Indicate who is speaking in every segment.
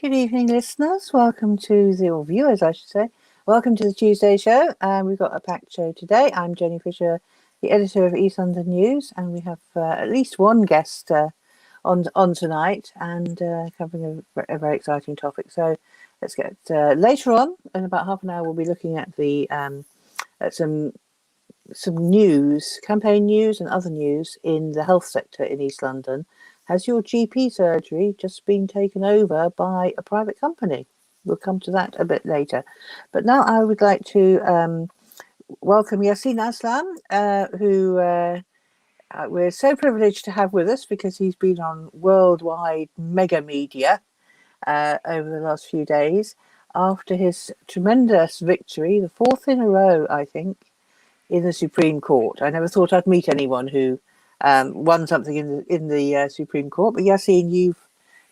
Speaker 1: Good evening, listeners. Welcome to or viewers, I should say. Welcome to the Tuesday show. We've got a packed show today. I'm Jenny Fisher, the editor of East London News, and we have at least one guest on tonight and covering a very exciting topic. So let's get later on in about half an hour. We'll be looking at the at some news, campaign news, and other news in the health sector in East London. Has your GP surgery just been taken over by a private company? We'll come to that a bit later. But now I would like to welcome Yaseen Aslam, who we're so privileged to have with us because he's been on worldwide mega media over the last few days after his tremendous victory, the fourth in a row, I think, in the Supreme Court. I never thought I'd meet anyone who won something in the Supreme Court, but Yaseen, you've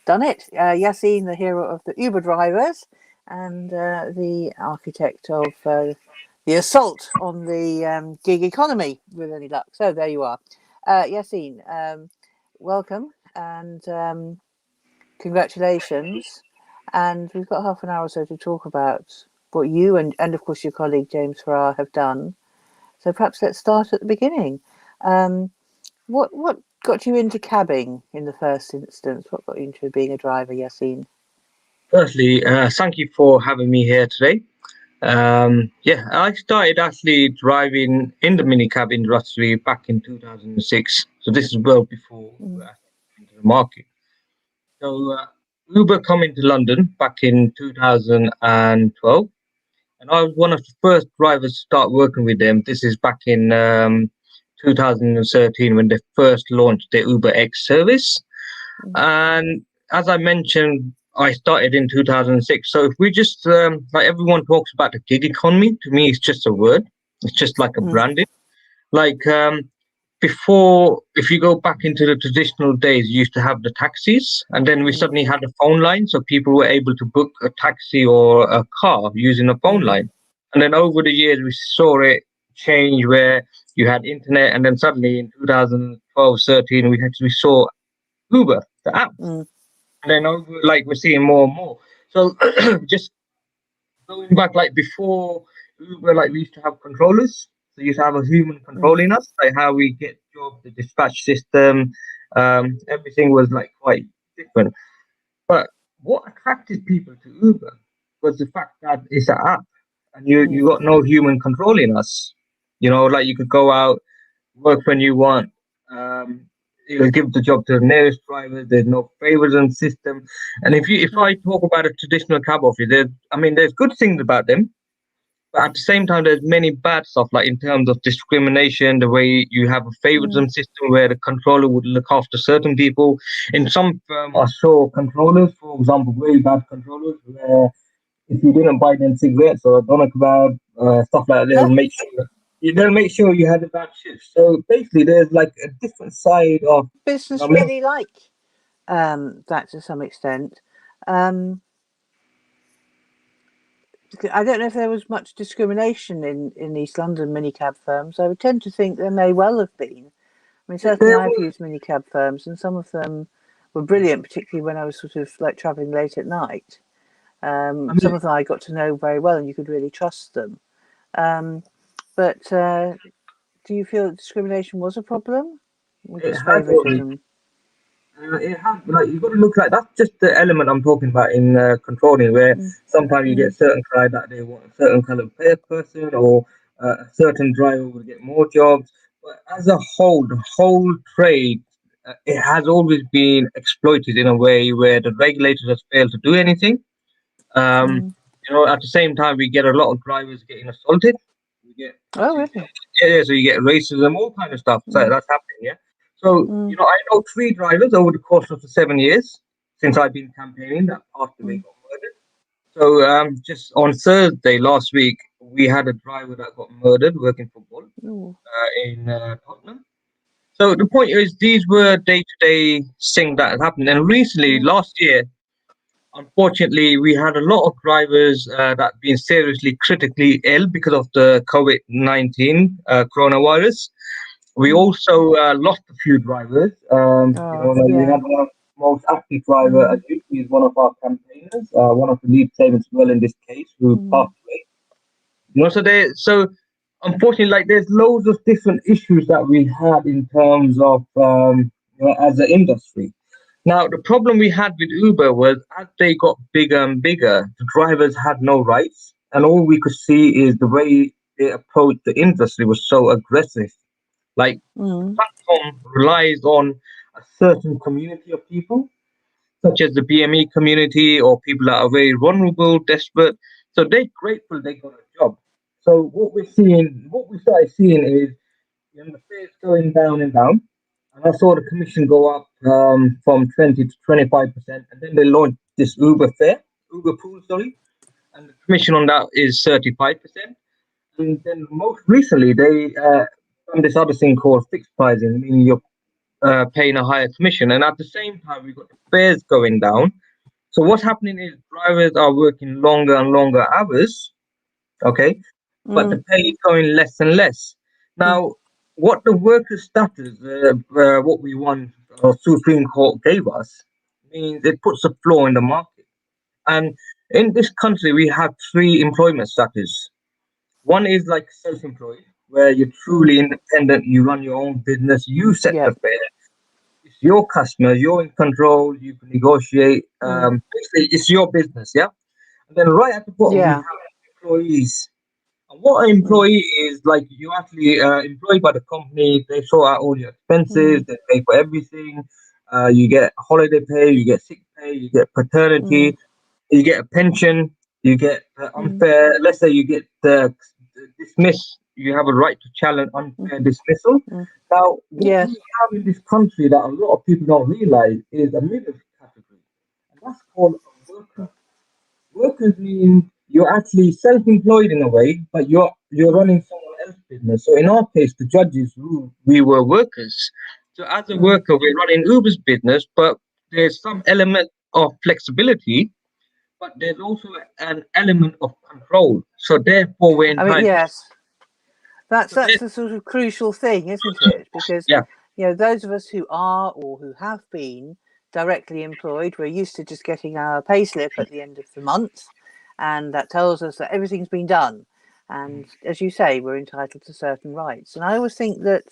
Speaker 1: done it. Yaseen, the hero of the Uber drivers and the architect of the assault on the gig economy, with any luck. So there you are. Yaseen, welcome and congratulations. And we've got half an hour or so to talk about what you and of course your colleague James Farrar have done. So perhaps let's start at the beginning. What got you into cabbing in the first instance? What got you into being a driver, Yaseen?
Speaker 2: Firstly, thank you for having me here today. I started actually driving in the minicab industry back in 2006. So this is well before Uber entered the market. So Uber come into London back in 2012. And I was one of the first drivers to start working with them. This is back in 2013 when they first launched the Uber X service. And as I mentioned, I started in 2006. So if we just, like everyone talks about the gig economy, to me, it's just a word. It's just like a branding. Like before, if you go back into the traditional days, you used to have the taxis, and then we suddenly had a phone line. So people were able to book a taxi or a car using a phone line. And then over the years, we saw it change where you had internet. And then suddenly in 2012, 13, we actually saw Uber, the app. And then we're seeing more and more. So just going back, like before Uber, like we used to have controllers. So you used to have a human controlling us, like how we get jobs, the dispatch system, everything was like quite different. But what attracted people to Uber was the fact that it's an app and you got no human controlling us. You know, like you could go out, work when you want. You'll give the job to the nearest driver. There's no favoritism system. And if I talk about a traditional cab office, there's good things about them. But at the same time, there's many bad stuff, like in terms of discrimination, the way you have a favoritism system where the controller would look after certain people. In some firm, I saw controllers, for example, very bad controllers, where if you didn't buy them cigarettes or a doner kebab, stuff like that, they'll make sure you had a bad shift. So basically, there's like a different side of
Speaker 1: Business really like that to some extent. I don't know if there was much discrimination in East London minicab firms. I would tend to think there may well have been. I mean, certainly I've used minicab firms, and some of them were brilliant, particularly when I was sort of like travelling late at night. Some of them I got to know very well, and you could really trust them. But do you feel that discrimination was a problem? Or just favoritism?
Speaker 2: It has, like you've got to look like that's just the element I'm talking about in controlling, where sometimes you get certain clients that they want a certain kind of person, or a certain driver will get more jobs. But as a whole, the whole trade, it has always been exploited in a way where the regulators have failed to do anything. At the same time, we get a lot of drivers getting assaulted. We get so you get racism, all kind of stuff. So that's happening, yeah. So, I know 3 drivers over the course of the 7 years since I've been campaigning that passed away, got murdered. So, just on Thursday last week, we had a driver that got murdered working for Bolt in Tottenham. So, the point is, these were day-to-day things that happened. And recently, last year, unfortunately, we had a lot of drivers that have been seriously critically ill because of the COVID-19 coronavirus. We also lost a few drivers. We had most active driver,
Speaker 1: Mm,
Speaker 2: as usually is one of our campaigners, one of the lead claimants, well, in this case, who
Speaker 1: mm,
Speaker 2: passed away. So unfortunately, like there's loads of different issues that we had in terms of as an industry. Now, the problem we had with Uber was as they got bigger and bigger, the drivers had no rights, and all we could see is the way they approached the industry was so aggressive. Like the
Speaker 1: mm,
Speaker 2: platform relies on a certain community of people, such as the BME community or people that are very vulnerable, desperate. So they're grateful they got a job. So what we started seeing is the fares going down and down. And I saw the commission go up from 20 to 25%. And then they launched this Uber pool, sorry. And the commission on that is 35%. And then most recently, they done this other thing called fixed pricing, meaning you're paying a higher commission. And at the same time, we've got the fares going down. So what's happening is drivers are working longer and longer hours, okay, but the
Speaker 1: mm,
Speaker 2: pay is going less and less.
Speaker 1: mm.
Speaker 2: Now, what the workers' status, what we won, Supreme Court gave us, means it puts a floor in the market. And in this country, we have three employment status. One is like self-employed, where you're
Speaker 1: Mm.
Speaker 2: truly independent, you run your own business, you set the
Speaker 1: Yep.
Speaker 2: fare, it's your customer, you're in control, you can negotiate.
Speaker 1: Mm.
Speaker 2: Basically, it's your business, yeah. And then right at the bottom, we
Speaker 1: Yeah.
Speaker 2: have employees. And what an
Speaker 1: Mm.
Speaker 2: employee is like, you actually employed by the company. They sort out all your expenses,
Speaker 1: Mm.
Speaker 2: they pay for everything. You get holiday pay, you get sick pay, you get
Speaker 1: Mm.
Speaker 2: paternity, you get a pension, you get
Speaker 1: Mm.
Speaker 2: unfair. Let's say you get dismissed, you have a right to challenge
Speaker 1: Mm.
Speaker 2: unfair dismissal.
Speaker 1: Mm.
Speaker 2: Now, what we
Speaker 1: Yes.
Speaker 2: have in this country that a lot of people don't realize is a middle category, and that's called a worker. Workers mean you're actually self-employed in a way, but you're
Speaker 1: Mm.
Speaker 2: running someone else's business. So in our case, the judges ruled we were workers. So as a
Speaker 1: Mm.
Speaker 2: worker, we're running Uber's business, but there's some element of flexibility, but there's also an element of control. So therefore, we're
Speaker 1: I mean,
Speaker 2: entitled.
Speaker 1: yes. That's
Speaker 2: So there,
Speaker 1: the sort of crucial thing, isn't it? Because
Speaker 2: yeah,
Speaker 1: those of us who are or who have been directly employed, we're used to just getting our payslip at the end of the month, and that tells us that everything's been done. And as you say, we're entitled to certain rights. And I always think that,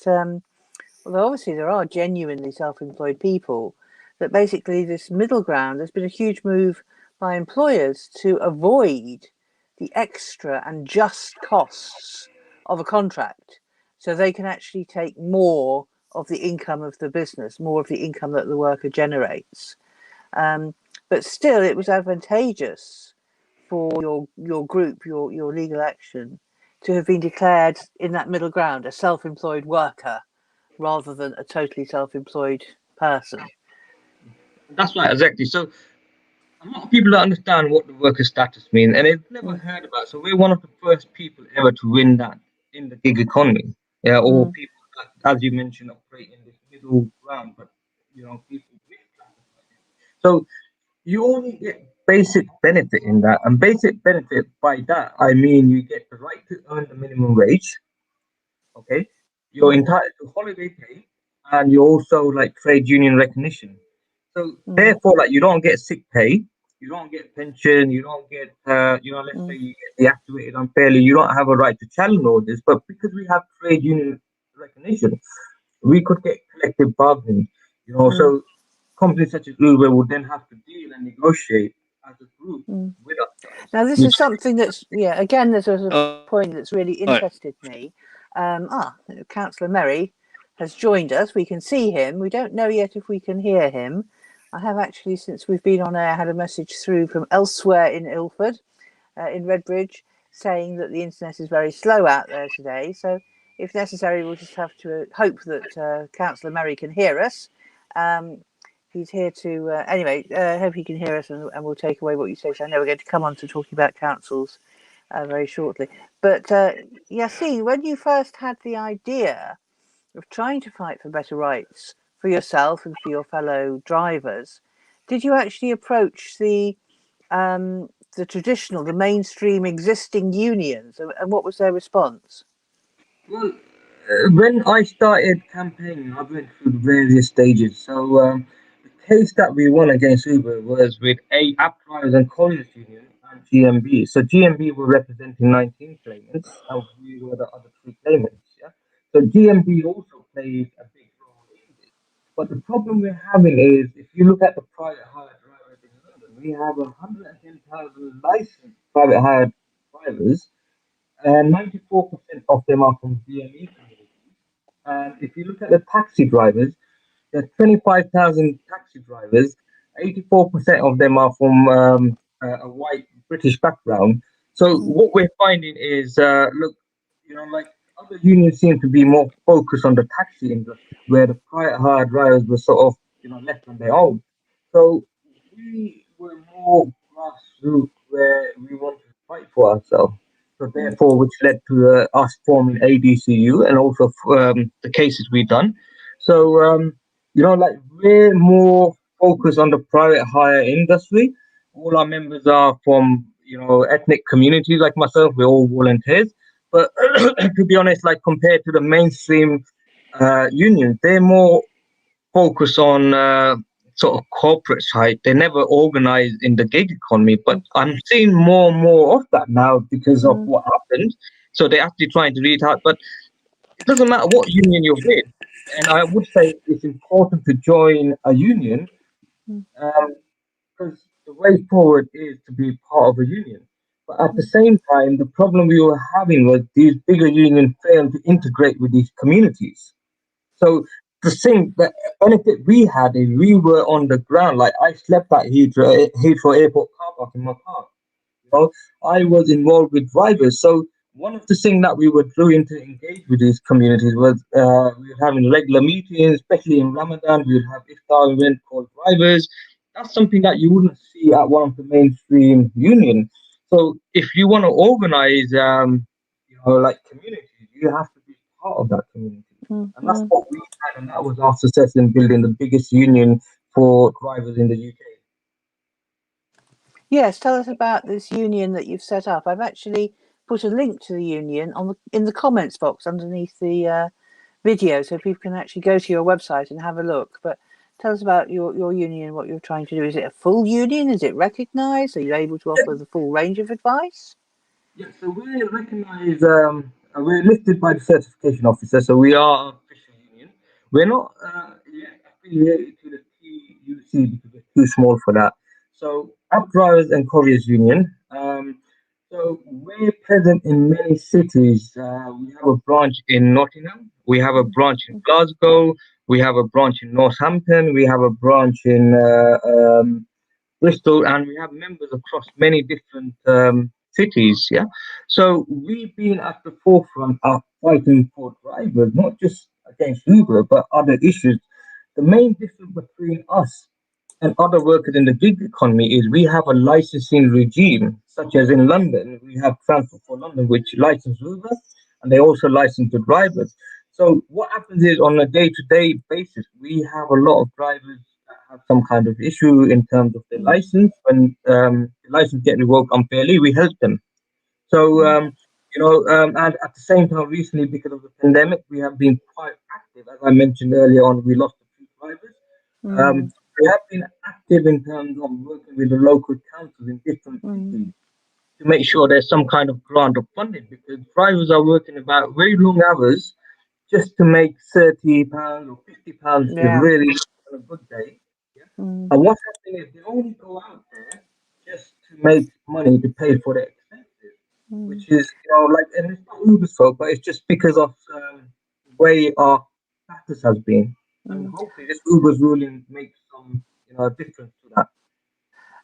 Speaker 1: although obviously there are genuinely self-employed people, that basically this middle ground, there's been a huge move by employers to avoid the extra and just costs of a contract, so they can actually take more of the income of the business, more of the income that the worker generates. Um, but still, it was advantageous for your group, your legal action, to have been declared in that middle ground a self-employed worker rather than a totally self-employed person.
Speaker 2: that's right, exactly. So a lot of people don't understand what the worker status means, and they've never
Speaker 1: Mm,
Speaker 2: heard about it. So we're one of the first people ever to win that in the gig economy. Yeah, or
Speaker 1: mm,
Speaker 2: people that, as you mentioned, operate in this middle ground, but people misclassify it. So you only get basic benefit in that, and basic benefit by that I mean you get the right to earn the minimum wage. Okay, you're
Speaker 1: mm,
Speaker 2: entitled to holiday pay, and you also like trade union recognition. So
Speaker 1: mm,
Speaker 2: therefore, like you don't get sick pay, you don't get pension, you don't get let's say
Speaker 1: mm,
Speaker 2: you get deactivated unfairly, you don't have a right to challenge all this. But because we have trade union recognition, we could get collective bargaining.
Speaker 1: mm,
Speaker 2: So companies such as Uber would then have to deal and negotiate as a group
Speaker 1: mm.
Speaker 2: with ourselves,
Speaker 1: Now, this
Speaker 2: which
Speaker 1: is something that's, yeah, again, there's a
Speaker 3: Oh,
Speaker 1: point that's really
Speaker 3: right.
Speaker 1: interested me. Councillor Merry has joined us. We can see him. We don't know yet if we can hear him. I have actually, since we've been on air, had a message through from elsewhere in Ilford, in Redbridge, saying that the internet is very slow out there today. So, if necessary, we'll just have to hope that Councillor Merry can hear us. Um, he's here to anyway. Hope he can hear us, and we'll take away what you say. So I know we're going to come on to talking about councils very shortly. But Yaseen, when you first had the idea of trying to fight for better rights for yourself and for your fellow drivers, did you actually approach the traditional, the mainstream existing unions, and what was their response?
Speaker 2: well, when I started campaigning, I went through various stages. So the case that we won against Uber was with A App Drivers and Couriers Union and GMB. So GMB were representing 19 claimants, and we were the other three claimants. Yeah. So GMB also played a big role in this. But the problem we're having is, if you look at the private hire drivers in London, we have 110,000 licensed private hire drivers, and 94% of them are from BME communities. And if you look at the taxi drivers, there's 25,000 taxi drivers. 84% of them are from a white British background. So
Speaker 1: Mm,
Speaker 2: what we're finding is, look, like other unions seem to be more focused on the taxi industry, where the private hire drivers were sort of, left on their own. So we were more grassroots, where we wanted to fight for ourselves. So
Speaker 1: mm,
Speaker 2: therefore, which led to us forming ADCU and also the cases we done. So like we're more focused on the private hire industry. All our members are from ethnic communities like myself. We're all volunteers. But to be honest, like compared to the mainstream unions, they're more focused on sort of corporate side. They never organize in the gig economy. But
Speaker 1: mm,
Speaker 2: I'm seeing more and more of that now because of
Speaker 1: mm,
Speaker 2: what happened. So they're actually trying to reach out. But it doesn't matter what union you're with. And I would say it's important to join a union,
Speaker 1: mm,
Speaker 2: because the way forward is to be part of a union. But at the
Speaker 1: mm,
Speaker 2: same time, the problem we were having was these bigger unions failed to integrate with these communities. So the thing, the benefit we had is we were on the ground. Like I slept at Heathrow Airport car park in my car. Know, I was involved with drivers. So one of the things that we were doing to engage with these communities was we were having regular meetings, especially in Ramadan. We would have iftar event called drivers. That's something that you wouldn't see at one of the mainstream unions. So if you want to organize, like communities, you have to be part of that community.
Speaker 1: mm,
Speaker 2: And that's
Speaker 1: mm.
Speaker 2: what we had, and that was our success in building the biggest union for drivers in the UK.
Speaker 1: Yes, tell us about this union that you've set up. I've actually put a link to the union in the comments box underneath the video, so people can actually go to your website and have a look. But tell us about your union, what you're trying to do. Is it a full union? Is it recognised? Are you able to offer the full range of advice?
Speaker 2: Yeah, so we're recognized, we're listed by the certification officer, so we are an official union. We're not yet affiliated to the TUC because we're too small for that. So, App Drivers and Couriers Union. So, we're present in many cities. We have a branch in Nottingham, we have a
Speaker 1: Mm,
Speaker 2: branch in Glasgow, we have a branch in Northampton, we have a branch in Bristol, and we have members across many different cities. Yeah, so we've been at the forefront of fighting for drivers, not just against Uber, but other issues. The main difference between us and other workers in the gig economy is we have a licensing regime, such as in London, we have Transport for London, which license Uber, and they also license the drivers. So what happens is on a day-to-day basis, we have a lot of drivers that have some kind of issue in terms of their
Speaker 1: mm,
Speaker 2: license. When the license get revoked unfairly, we help them. So,
Speaker 1: mm,
Speaker 2: and at the same time, recently, because of the pandemic, we have been quite active. As I mentioned earlier on, we lost a few drivers.
Speaker 1: mm,
Speaker 2: We have been active in terms of working with the local councils in different
Speaker 1: mm.
Speaker 2: cities to make sure there's some kind of grant of funding, because drivers are working about very long hours just to make £30 or £50 is
Speaker 1: Yeah.
Speaker 2: really on a good day. Yeah?
Speaker 1: Mm,
Speaker 2: And what's happening is they only go out there just to make money to pay for their expenses,
Speaker 1: mm,
Speaker 2: which is, like, and it's not Uber's fault, but it's just because of the way our practice has been. And
Speaker 1: mm.
Speaker 2: hopefully this Uber's ruling makes some, difference to that.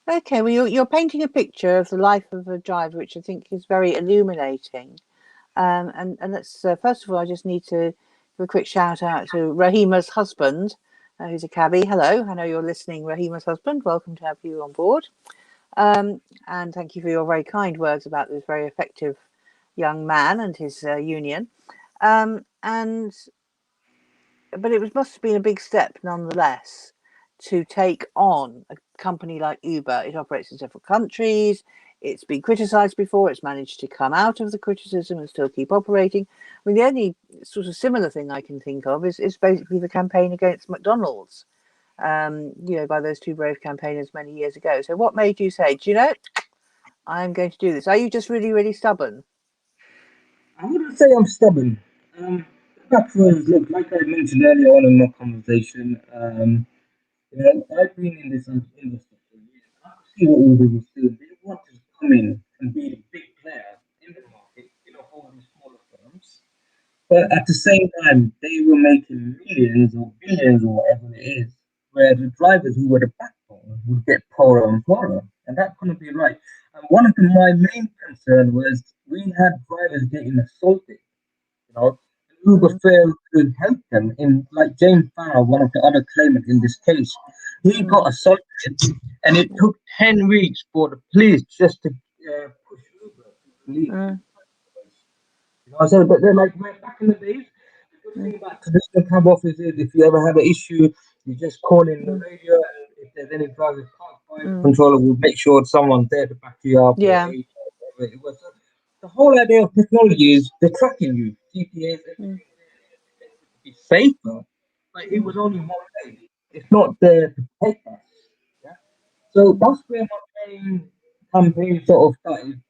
Speaker 1: Okay, well, you're painting a picture of the life of a driver, which I think is very illuminating. And let's first of all, I just need to give a quick shout out to Rahima's husband, who's a cabbie. Hello, I know you're listening, Rahima's husband. Welcome to have you on board. And thank you for your very kind words about this very effective young man and his union. And but it must have been a big step nonetheless to take on a company like Uber. It operates in several countries. It's been criticised before. It's managed to come out of the criticism and still keep operating. I mean, the only sort of similar thing I can think of is basically the campaign against McDonald's. by those two brave campaigners many years ago. So what made you say, do you know, I'm going to do this? Are you just really, really stubborn?
Speaker 2: I wouldn't say I'm stubborn. Um, the fact was, look, like I mentioned earlier on in my conversation, I've been in this industry for years. I could see what Uber was doing. They wanted to come in and be the big player in the market, over the smaller firms. But
Speaker 1: Mm,
Speaker 2: at the same time, they were making millions or billions or whatever it is, where the drivers who were the backbone would get poorer and poorer. And that couldn't be right. And one of my main concern was we had drivers getting assaulted, you know. Uber
Speaker 1: mm,
Speaker 2: failed to help them in, like James Farrow, one of the other claimants in this case. He got
Speaker 1: mm,
Speaker 2: assaulted, and it took 10 weeks for the police just to push Uber to release his
Speaker 1: mm,
Speaker 2: drivers. I said, but then, like, back in the days, the good
Speaker 1: mm,
Speaker 2: thing about traditional cab office is if you ever have an issue, you just call in the
Speaker 1: mm,
Speaker 2: radio, and if there's any drivers can't find the
Speaker 1: mm.
Speaker 2: controller, will make sure someone's there to back you up or
Speaker 1: Yeah.
Speaker 2: aid you or whatever it was. So the whole idea of technology is they're tracking you, GPS,
Speaker 1: Mm,
Speaker 2: everything there to be safer. But it
Speaker 1: mm,
Speaker 2: was only one way. It's not there to protect us. Yeah. So
Speaker 1: mm,
Speaker 2: that's where my main campaign sort of started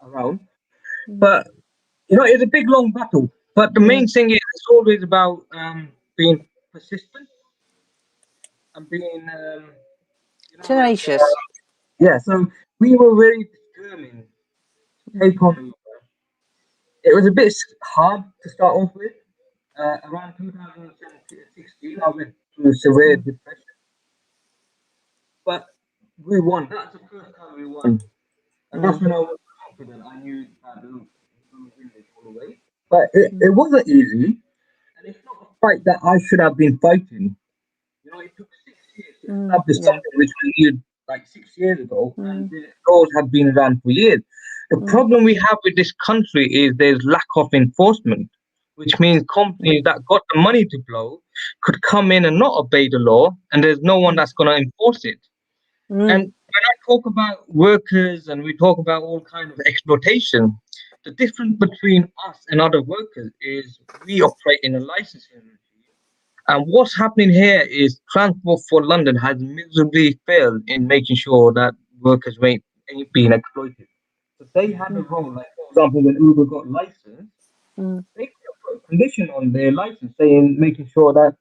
Speaker 2: around.
Speaker 1: mm,
Speaker 2: But it's a big long battle. But the main
Speaker 1: mm.
Speaker 2: thing is it's always about being persistent and being,
Speaker 1: Tenacious.
Speaker 2: yeah. So we were very determined to
Speaker 1: Mm,
Speaker 2: take on Uber. It was a bit hard to start off with. Around 2016, I went through severe
Speaker 1: mm,
Speaker 2: depression, but we won. That's the first time we won, and that's
Speaker 1: mm,
Speaker 2: when I was confident. I knew that we would win this all the way. But it
Speaker 1: mm,
Speaker 2: wasn't easy, and it's not a fight that I should have been fighting. It took 6 years to
Speaker 1: mm.
Speaker 2: establish
Speaker 1: Yeah.
Speaker 2: something which we knew like 6 years ago, and
Speaker 1: Mm,
Speaker 2: the laws have been around for years. The
Speaker 1: mm,
Speaker 2: problem we have with this country is there's lack of enforcement, which means companies
Speaker 1: mm,
Speaker 2: that got the money to blow could come in and not obey the law, and there's no one
Speaker 1: mm,
Speaker 2: that's going to enforce it. And
Speaker 1: mm,
Speaker 2: when I talk about workers and we talk about all kinds of exploitation, the difference between us and other workers is we operate in a licensing regime. And what's happening here is Transport for London has miserably failed in making sure that workers ain't being exploited. So they had a
Speaker 1: mm,
Speaker 2: role, like for example, when Uber got licensed,
Speaker 1: mm,
Speaker 2: they could have put a condition on their license saying making sure that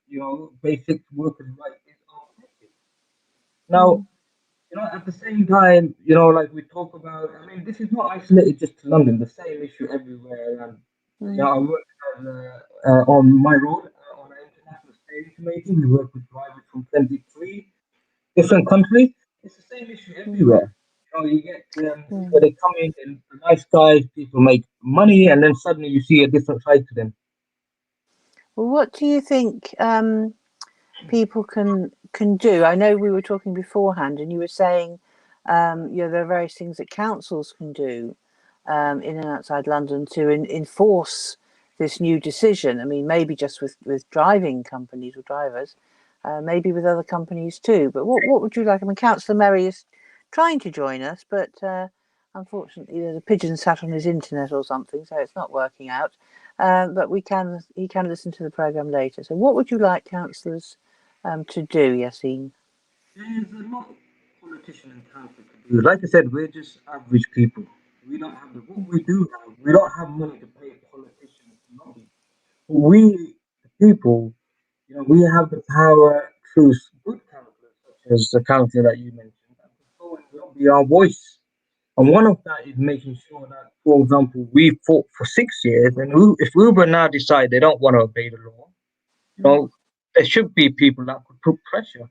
Speaker 2: basic workers' rights is protected. Now,
Speaker 1: mm,
Speaker 2: at the same time, like we talk about, I mean, this is not isolated just to London, the same issue everywhere. And,
Speaker 1: mm,
Speaker 2: I work on my road on an international steering committee. We work with drivers from 23 different countries. It's the same issue
Speaker 1: mm,
Speaker 2: everywhere. You get where
Speaker 1: mm.
Speaker 2: they come in and the nice guys, people make money, and then suddenly you see a different side to them.
Speaker 1: Well, what do you think people can do? I know we were talking beforehand, and you were saying, there are various things that councils can do in and outside London to enforce this new decision. I mean, maybe just with driving companies or drivers, maybe with other companies too. But what would you like? I mean, Councillor Merry is trying to join us, but unfortunately, there's a pigeon sat on his internet or something, so it's not working out. But he can listen to the programme later. So, what would you like councillors to do, Yaseen?
Speaker 2: There's a lot of politicians in town to do. Like I said, we're just average people. We don't have what we do have. We don't have money to pay politicians to lobby. But we, the people, we have the power through good councillors, such as the councillor that you mentioned, that can go and lobby our voice. And one of that is making sure that, for example, we fought for 6 years, and if Uber now decide they don't want to obey the law, you
Speaker 1: Mm,
Speaker 2: know, there should be people that could put pressure.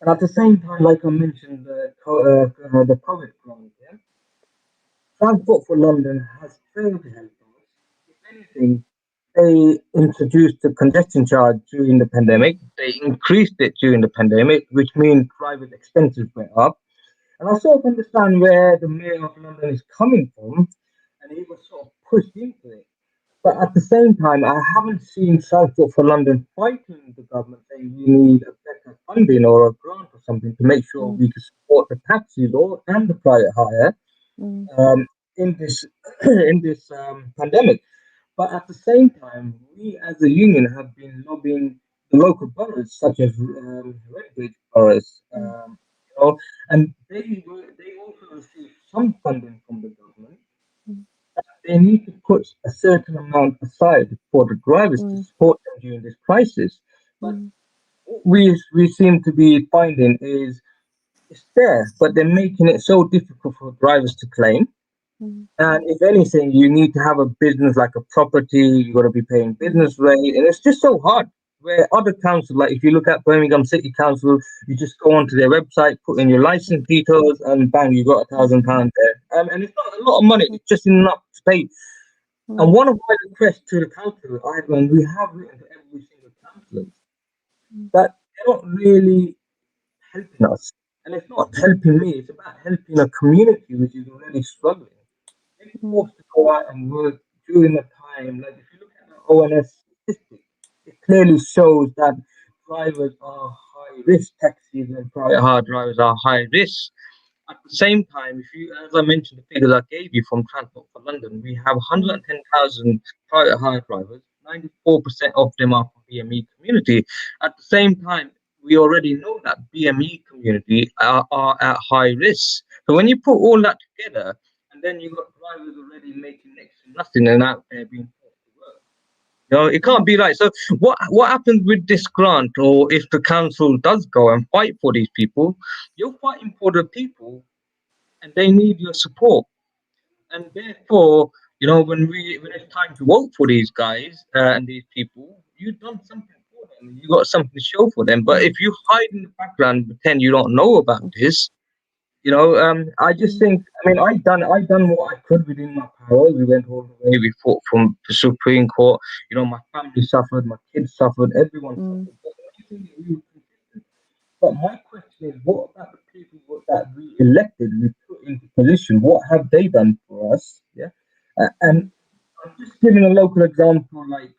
Speaker 2: And at the same time, like I mentioned, the COVID grant, yeah? Transport for London has failed to help us. If anything, they introduced the congestion charge during the pandemic. They increased it during the pandemic, which means private expenses went up. And I sort of understand where the mayor of London is coming from, and he was sort of pushed into it. But at the same time, I haven't seen Transport for London fighting the government saying we need a better funding or a grant or something to make sure
Speaker 1: mm,
Speaker 2: we can support the taxis or and the private hire
Speaker 1: mm,
Speaker 2: in this in this pandemic. But at the same time, we as a union have been lobbying the local boroughs, such as Redbridge boroughs, you know, and they also receive some funding from the government. They need to put a certain amount aside for the drivers to support them during this crisis. But what we seem to be finding is it's there, but they're making it so difficult for drivers to claim. And if anything, you need to have a business like a property, you got to be paying business rate, and it's just so hard. Where other councils, like if you look at Birmingham City Council, you just go onto their website, put in your license details, and bang, you got £1,000 there. And it's not a lot of money, it's just enough to pay. And one of my requests to the council, and we have written to every single council, that they're not really helping us. And it's not helping me, it's about helping a community which is already struggling. They're forced to go out and work during the time. Like if you look at the ONS statistic, it clearly shows that drivers are high risk. Taxis and private hire drivers are high risk. At the same time, if you, as I mentioned, the figures I gave you from Transport for London, we have 110,000 private hire drivers. 94% of them are from BME community. At the same time, we already know that BME community are at high risk. So when you put all that together, and then you've got drivers already making next to nothing and out there being forced to work. You know, it can't be right. So what happens with this grant, or if the council does go and fight for these people, you're fighting for the people and they need your support. And therefore, you know, when it's time to vote for these guys and these people, you've done something for them. You got something to show for them. But if you hide in the background, and pretend you don't know about this, you know, I just think. I mean, I done what I could within my power. We went all the way. We fought from the Supreme Court. You know, my family suffered, my kids suffered, everyone suffered. But the only thing that we were consistent. But my question is, what about the people that we elected, we put into position? What have they done for us? Yeah, and I'm just giving a local example, like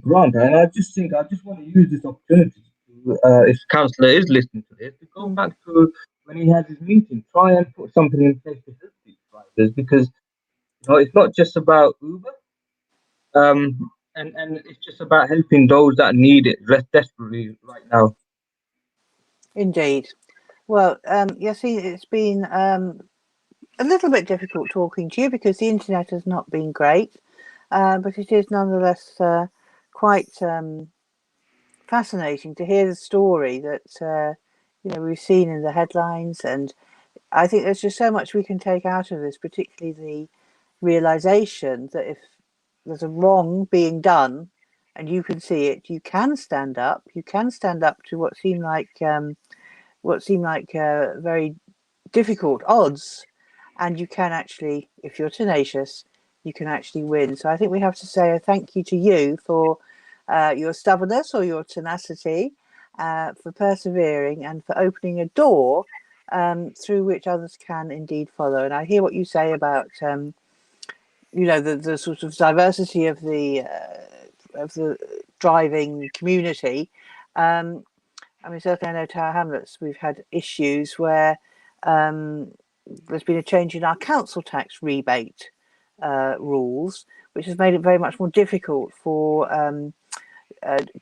Speaker 2: Grant, and I just think I just want to use this opportunity to, if Councillor is listening to this, to go back to when he had his meeting, try and put something in place to help these drivers, because you know it's not just about Uber, and it's just about helping those that need it less desperately right now.
Speaker 1: Indeed. Well, Yaseen, it's been a little bit difficult talking to you because the internet has not been great, but it is nonetheless quite fascinating to hear the story that we've seen in the headlines, and I think there's just so much we can take out of this, particularly the realization that if there's a wrong being done and you can see it, you can stand up. You can stand up to what seem like very difficult odds, and you can actually, if you're tenacious, you can actually win. So I think we have to say a thank you to you for your stubbornness or your tenacity, for persevering and for opening a door through which others can indeed follow. And I hear what you say about the sort of diversity of the driving community. I mean, certainly I know Tower Hamlets, we've had issues where there's been a change in our council tax rebate rules, which has made it very much more difficult for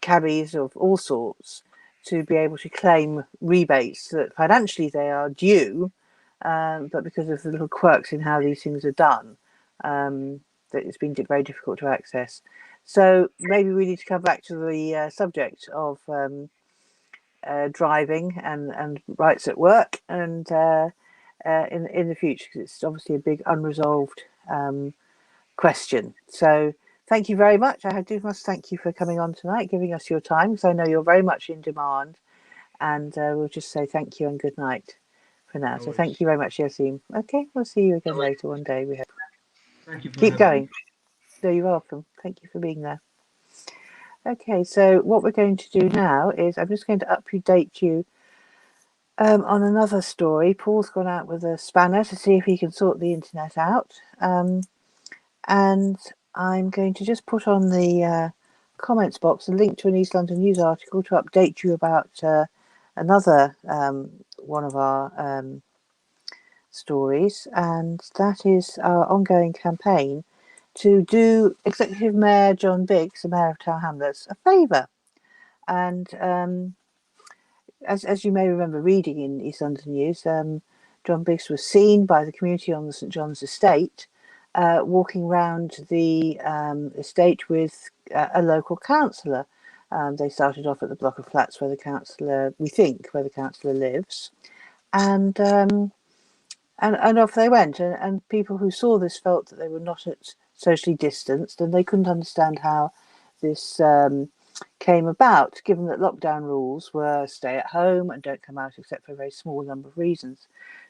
Speaker 1: cabbies of all sorts to be able to claim rebates that financially they are due, but because of the little quirks in how these things are done, that it's been very difficult to access. So maybe we need to come back to the subject of driving and rights at work, and in the future, because it's obviously a big unresolved question. So thank you very much. Must thank you for coming on tonight, giving us your time, because I know you're very much in demand, and we'll just say thank you and good night for now. So thank you very much, Yaseen. Okay, we'll see you again later one day, we hope.
Speaker 2: Thank you for
Speaker 1: Keep
Speaker 2: having me.
Speaker 1: going. No, you're welcome. Thank you for being there. Okay, so what we're going to do now is I'm just going to update you on another story. Paul's gone out with a spanner to see if he can sort the internet out. And I'm going to just put on the comments box a link to an East London News article to update you about another one of our stories, and that is our ongoing campaign to do Executive Mayor John Biggs, the Mayor of Tower Hamlets, a favour. And as you may remember reading in East London News, John Biggs was seen by the community on the St John's estate walking around the estate with a local councillor. They started off at the block of flats where the councillor, we think, where the councillor lives, and off they went. And people who saw this felt that they were not socially distanced, and they couldn't understand how this came about, given that lockdown rules were stay at home and don't come out except for a very small number of reasons.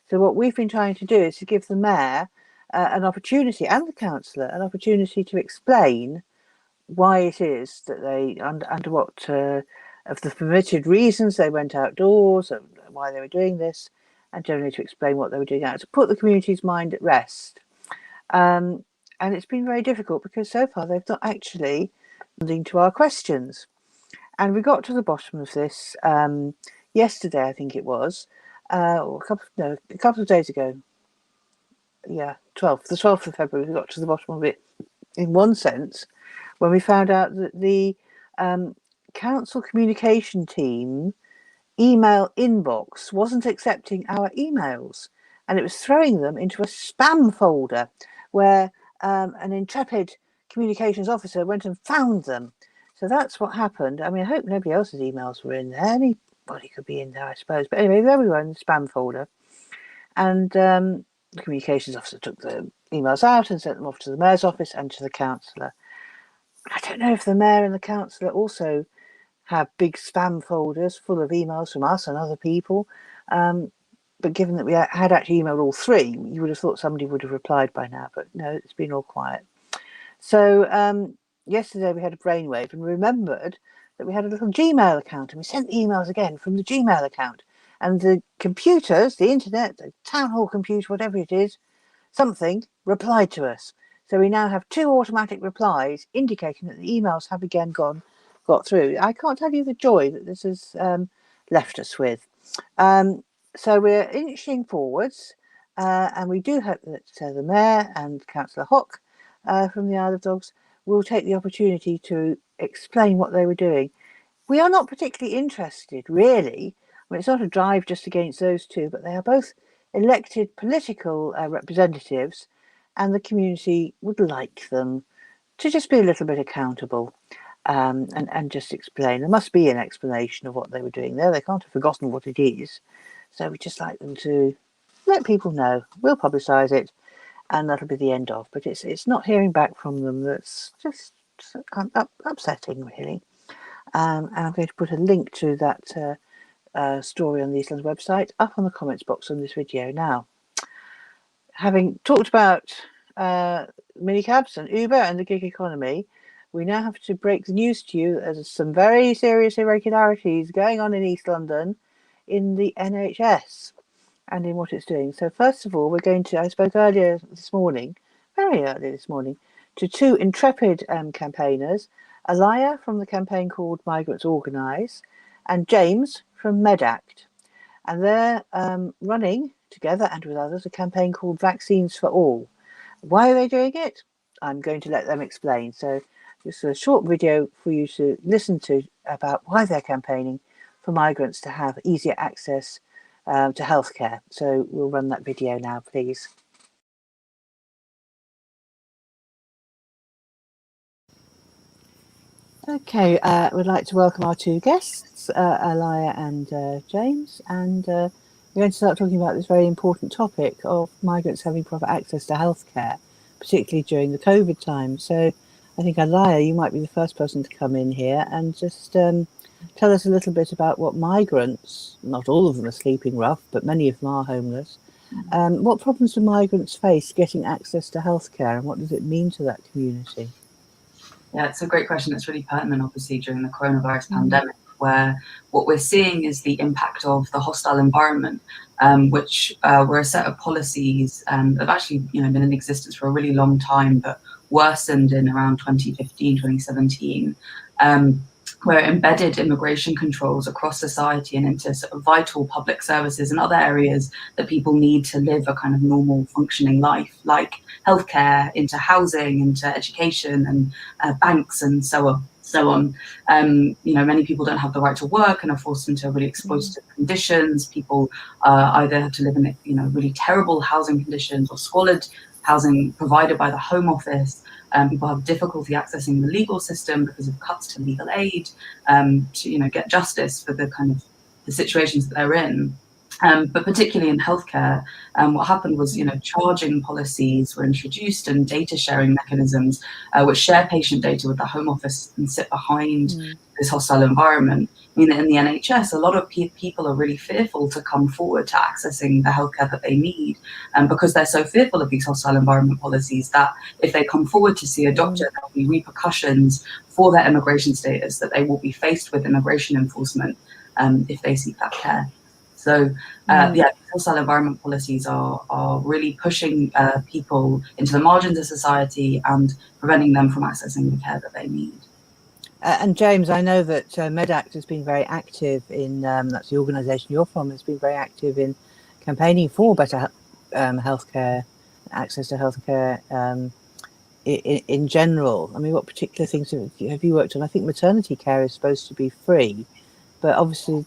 Speaker 1: So what we've been trying to do is to give the mayor an opportunity, and the councillor an opportunity, to explain why it is that they, under what of the permitted reasons they went outdoors, and why they were doing this, and generally to explain what they were doing out, to put the community's mind at rest. And it's been very difficult because so far they've not actually responding to our questions. And we got to the bottom of this yesterday, I think it was, or a couple of days ago. Yeah, the 12th of February, we got to the bottom of it in one sense, when we found out that the council communication team email inbox wasn't accepting our emails, and it was throwing them into a spam folder where an intrepid communications officer went and found them. So that's what happened. I mean, I hope nobody else's emails were in there. Anybody could be in there, I suppose. But anyway, there we were in the spam folder. And the communications officer took the emails out and sent them off to the mayor's office and to the councillor. I don't know if the mayor and the councillor also have big spam folders full of emails from us and other people. But given that we had actually emailed all three, you would have thought somebody would have replied by now. But no, it's been all quiet. So yesterday we had a brainwave and remembered that we had a little Gmail account, and we sent the emails again from the Gmail account. And the computers, the internet, the town hall computer, whatever it is, something replied to us. So we now have 2 automatic replies indicating that the emails have again got through. I can't tell you the joy that this has left us with. So we're inching forwards, and we do hope that the mayor and Councillor Hock from the Isle of Dogs will take the opportunity to explain what they were doing. We are not particularly interested, really. I mean, it's not a drive just against those two, but they are both elected political representatives, and the community would like them to just be a little bit accountable and just explain. There must be an explanation of what they were doing there. They can't have forgotten what it is. So we just like them to let people know. We'll publicise it, and that'll be the end of. But it's not hearing back from them that's just upsetting, really. And I'm going to put a link to that story on the East London website up on the comments box on this video now. Having talked about minicabs and Uber and the gig economy, we now have to break the news to you. There's some very serious irregularities going on in East London in the NHS and in what it's doing. So first of all, I spoke very early this morning, to 2 intrepid campaigners, Alaya from the campaign called Migrants Organise, and James from MedAct. And they're running together and with others a campaign called Vaccines for All. Why are they doing it? I'm going to let them explain. So this is a short video for you to listen to about why they're campaigning for migrants to have easier access to healthcare. So we'll run that video now, please. Okay, we'd like to welcome our 2 guests, Alaya and James, and we're going to start talking about this very important topic of migrants having proper access to healthcare, particularly during the COVID time. So I think, Alaya, you might be the first person to come in here and just tell us a little bit about what migrants, not all of them are sleeping rough, but many of them are homeless. What problems do migrants face getting access to healthcare, and what does it mean to that community?
Speaker 3: Yeah, it's a great question. It's really pertinent, obviously, during the coronavirus pandemic, where what we're seeing is the impact of the hostile environment, which were a set of policies that have actually been in existence for a really long time, but worsened in around 2015, 2017, where it embedded immigration controls across society and into sort of vital public services and other areas that people need to live a kind of normal functioning life, like healthcare, into housing, into education and banks and so on. so on. Many people don't have the right to work and are forced into really exploitative conditions. People either have to live in, really terrible housing conditions or squalid housing provided by the Home Office. People have difficulty accessing the legal system because of cuts to legal aid, to get justice for the kind of the situations that they're in. But particularly in healthcare, what happened was, charging policies were introduced and data sharing mechanisms which share patient data with the Home Office and sit behind this hostile environment. I mean, in the NHS, a lot of people are really fearful to come forward to accessing the healthcare that they need, because they're so fearful of these hostile environment policies that if they come forward to see a doctor, there'll be repercussions for their immigration status, that they will be faced with immigration enforcement if they seek that care. So, hostile environment policies are really pushing people into the margins of society and preventing them from accessing the care that they need.
Speaker 1: And James, I know that MedAct has been very active in, that's the organisation you're from, has been very active in campaigning for better healthcare, access to healthcare in general. I mean, what particular things have you worked on? I think maternity care is supposed to be free, but obviously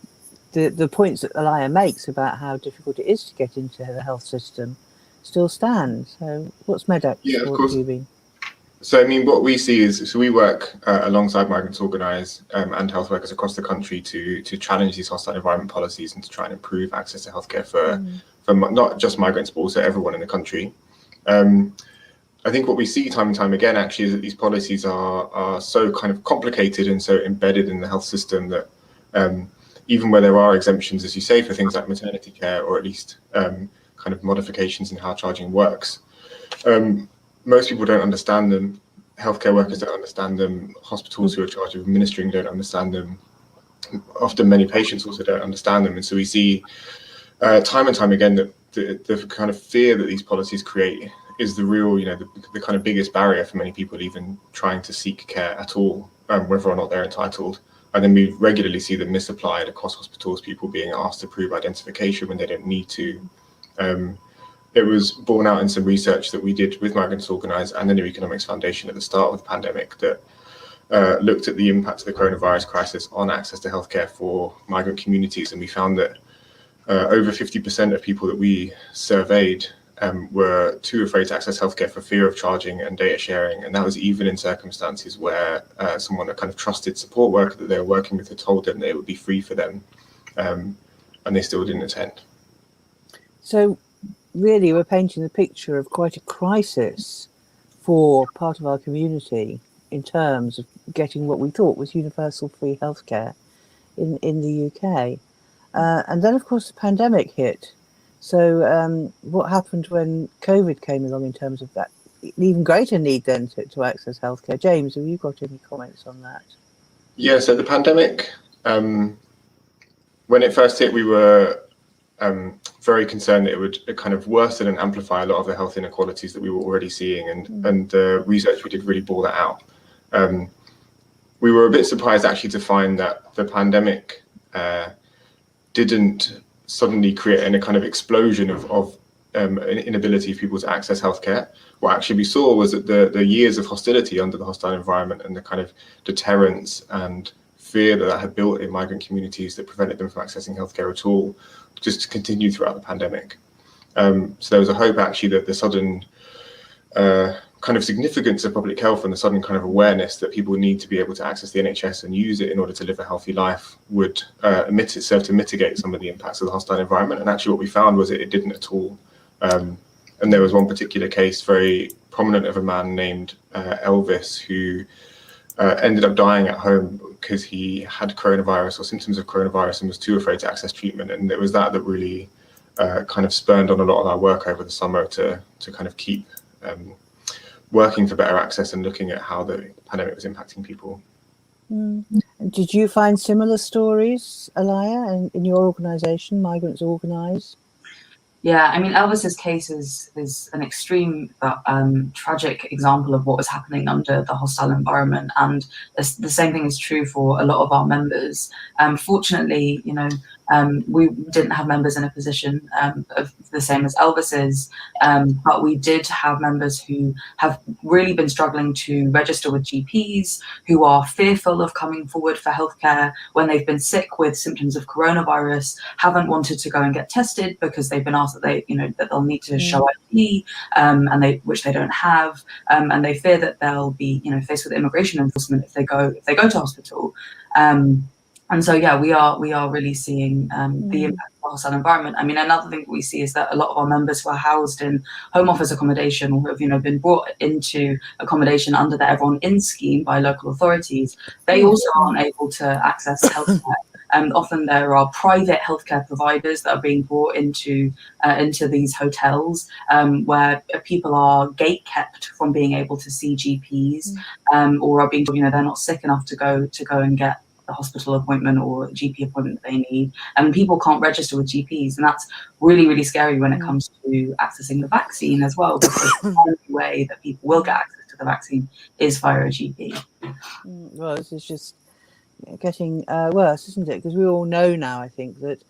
Speaker 1: the points that Elia makes about how difficult it is to get into the health system still stand. So what's MedAct?
Speaker 4: Yeah, of course. So, I mean, what we see is, so we work alongside Migrants Organise and health workers across the country to challenge these hostile environment policies and to try and improve access to healthcare for not just migrants, but also everyone in the country. I think what we see time and time again, actually, is that these policies are so kind of complicated and so embedded in the health system that even where there are exemptions, as you say, for things like maternity care, or at least kind of modifications in how charging works, most people don't understand them. Healthcare workers don't understand them. Hospitals who are charged with administering don't understand them. Often many patients also don't understand them. And so we see time and time again that the kind of fear that these policies create is the real, the kind of biggest barrier for many people even trying to seek care at all, whether or not they're entitled. And then we regularly see them misapplied across hospitals, people being asked to prove identification when they don't need to. It was borne out in some research that we did with Migrants Organise and the New Economics Foundation at the start of the pandemic that looked at the impact of the coronavirus crisis on access to healthcare for migrant communities. And we found that over 50% of people that we surveyed were too afraid to access healthcare for fear of charging and data sharing. And that was even in circumstances where someone, a kind of trusted support worker that they were working with, had told them that it would be free for them, and they still didn't attend.
Speaker 1: So really, we're painting the picture of quite a crisis for part of our community in terms of getting what we thought was universal free healthcare in the UK. And then, of course, the pandemic hit. So what happened when COVID came along in terms of that even greater need then to access healthcare? James, have you got any comments on that?
Speaker 4: Yeah, so the pandemic, when it first hit, we were very concerned that it would kind of worsen and amplify a lot of the health inequalities that we were already seeing, and the research we did really bore that out. We were a bit surprised actually to find that the pandemic didn't suddenly create a kind of explosion of an inability for people to access healthcare. What actually we saw was that the years of hostility under the hostile environment and the kind of deterrence and fear that had built in migrant communities that prevented them from accessing healthcare at all just continued throughout the pandemic. So there was a hope actually that the sudden kind of significance of public health and the sudden kind of awareness that people need to be able to access the NHS and use it in order to live a healthy life would serve to mitigate some of the impacts of the hostile environment. And actually what we found was it didn't at all. And there was one particular case, very prominent, of a man named Elvis, who ended up dying at home because he had coronavirus or symptoms of coronavirus and was too afraid to access treatment. And it was that really kind of spurned on a lot of our work over the summer to kind of keep working for better access and looking at how the pandemic was impacting people.
Speaker 1: Did you find similar stories, Elia, in your organisation, Migrants Organise?
Speaker 3: Yeah, I mean, Elvis's case is an extreme but tragic example of what was happening under the hostile environment, and the same thing is true for a lot of our members. Fortunately, We didn't have members in a position of the same as Elvis's, but we did have members who have really been struggling to register with GPs, who are fearful of coming forward for healthcare when they've been sick with symptoms of coronavirus, haven't wanted to go and get tested because they've been asked that that they'll need to show ID, and which they don't have, and they fear that they'll be faced with immigration enforcement if they go to hospital. And so, yeah, we are really seeing the impact of the hostile environment. I mean, another thing that we see is that a lot of our members who are housed in home office accommodation or have been brought into accommodation under the Everyone In scheme by local authorities, they also aren't able to access healthcare. Often there are private healthcare providers that are being brought into these hotels, where people are gate kept from being able to see GPs, or are being told they're not sick enough to go and get a hospital appointment or a GP appointment that they need, and people can't register with GPs, and that's really, really scary when it comes to accessing the vaccine as well, because the only way that people will get access to the vaccine is via a GP.
Speaker 1: Well, this is just getting worse, isn't it? Because we all know now, I think, that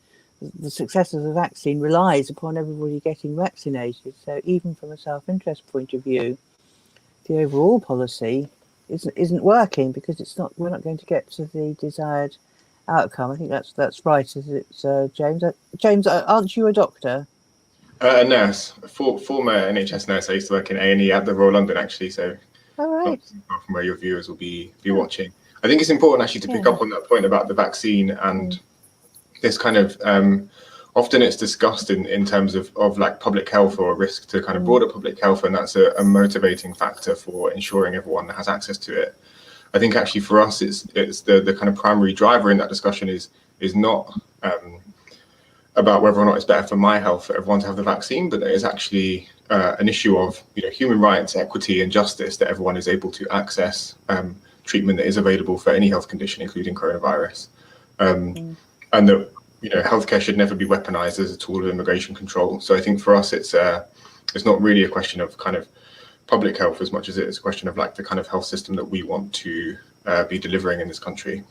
Speaker 1: the success of the vaccine relies upon everybody getting vaccinated. So even from a self-interest point of view, the overall policy isn't working, because we're not going to get to the desired outcome. I think that's right, is it, James? James, aren't you a doctor?
Speaker 4: A nurse, former NHS nurse. I used to work in A&E at the Royal London, actually. So, not far from where your viewers will be watching. I think it's important actually to pick up on that point about the vaccine and this kind of often it's discussed in terms of like public health or a risk to kind of broader public health, and that's a motivating factor for ensuring everyone has access to it. I think actually for us, it's the kind of primary driver in that discussion is not about whether or not it's better for my health for everyone to have the vaccine, but it is actually an issue of human rights, equity, and justice, that everyone is able to access treatment that is available for any health condition, including coronavirus, and that healthcare should never be weaponized as a tool of immigration control. So I think for us, it's not really a question of kind of public health as much as it is a question of like the kind of health system that we want to be delivering in this country.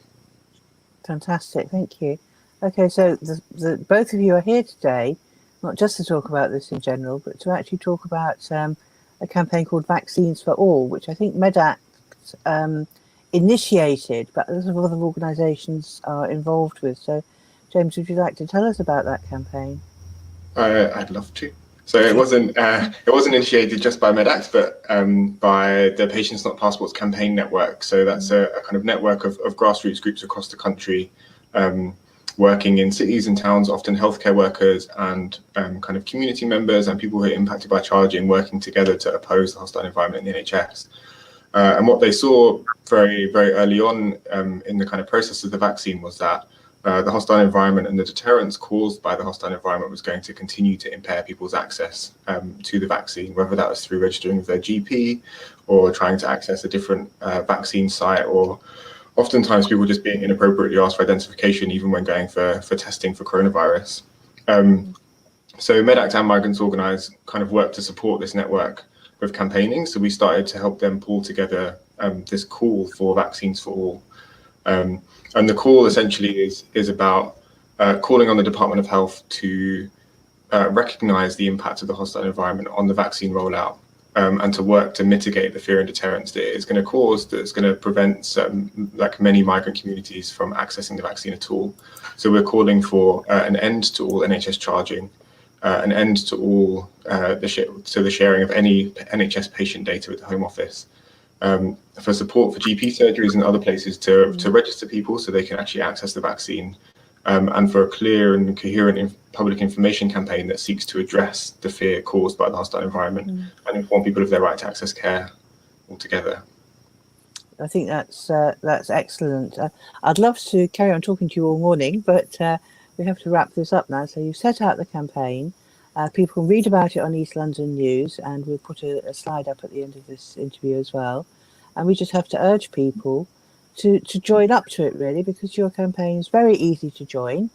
Speaker 1: Fantastic, thank you. Okay, so the both of you are here today, not just to talk about this in general, but to actually talk about a campaign called Vaccines for All, which I think MEDACT initiated, but a lot of other organisations are involved with. So, James, would you like to tell us about that campaign?
Speaker 4: I'd love to. So it wasn't initiated just by MEDACT, but by the Patients Not Passports campaign network. So that's a kind of network of grassroots groups across the country, working in cities and towns, often healthcare workers and kind of community members and people who are impacted by charging, working together to oppose the hostile environment in the NHS. And what they saw very, very early on in the kind of process of the vaccine was that the hostile environment and the deterrence caused by the hostile environment was going to continue to impair people's access to the vaccine, whether that was through registering with their GP or trying to access a different vaccine site, or oftentimes people just being inappropriately asked for identification even when going for testing for coronavirus. So MEDACT and Migrants Organise kind of work to support this network with campaigning. So we started to help them pull together this call for Vaccines for All. And the call essentially is about calling on the Department of Health to recognise the impact of the hostile environment on the vaccine rollout, and to work to mitigate the fear and deterrence that it is going to cause, that's going to prevent like many migrant communities from accessing the vaccine at all. So we're calling for an end to all NHS charging, an end to all the sharing of any NHS patient data with the Home Office, for support for GP surgeries and other places to register people so they can actually access the vaccine, and for a clear and coherent public information campaign that seeks to address the fear caused by the hostile environment and inform people of their right to access care altogether.
Speaker 1: I think that's excellent. I'd love to carry on talking to you all morning, but we have to wrap this up now. So you've set out the campaign. People can read about it on East London News, and we'll put a slide up at the end of this interview as well. And we just have to urge people to join up to it, really, because your campaign is very easy to join.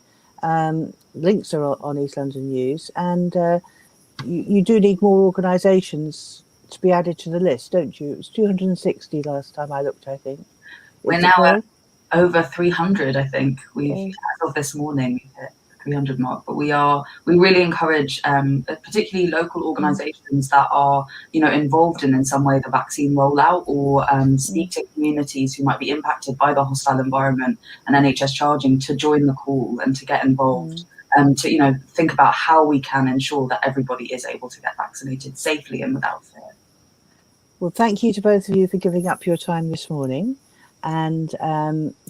Speaker 1: Links are on East London News, and you do need more organisations to be added to the list, don't you? It was 260 last time I looked, I think.
Speaker 3: We're now at over 300, I think. We've, as of this morning, hit 300 mark, but we really encourage particularly local organisations that are, you know, involved in some way the vaccine rollout, or speak to communities who might be impacted by the hostile environment and NHS charging, to join the call and to get involved. To, you know, think about how we can ensure that everybody is able to get vaccinated safely and without fear.
Speaker 1: Well, thank you to both of you for giving up your time this morning. And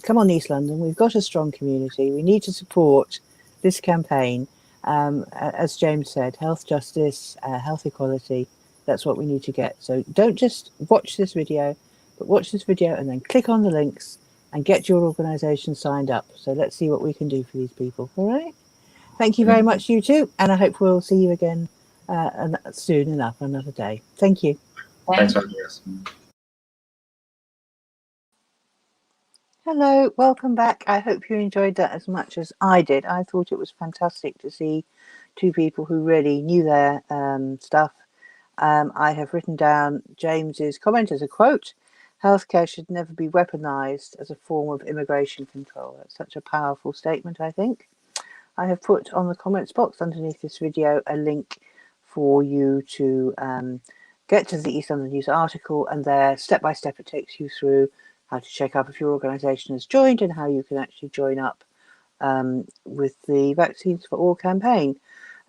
Speaker 1: come on, East London, we've got a strong community. We need to support this campaign. As James said, health justice, health equality, that's what we need to get. So don't just watch this video, but watch this video and then click on the links and get your organisation signed up. So let's see what we can do for these people. All right. Thank you very much, you two. And I hope we'll see you again soon enough, another day. Thank you.
Speaker 4: Thanks for having us.
Speaker 1: Hello, welcome back. I hope you enjoyed that as much as I did. I thought it was fantastic to see two people who really knew their stuff. I have written down James's comment as a quote: "Healthcare should never be weaponized as a form of immigration control." That's such a powerful statement, I think. I have put on the comments box underneath this video a link for you to get to the East London News article, and there, step by step, it takes you through how to check up if your organisation has joined and how you can actually join up with the Vaccines for All campaign.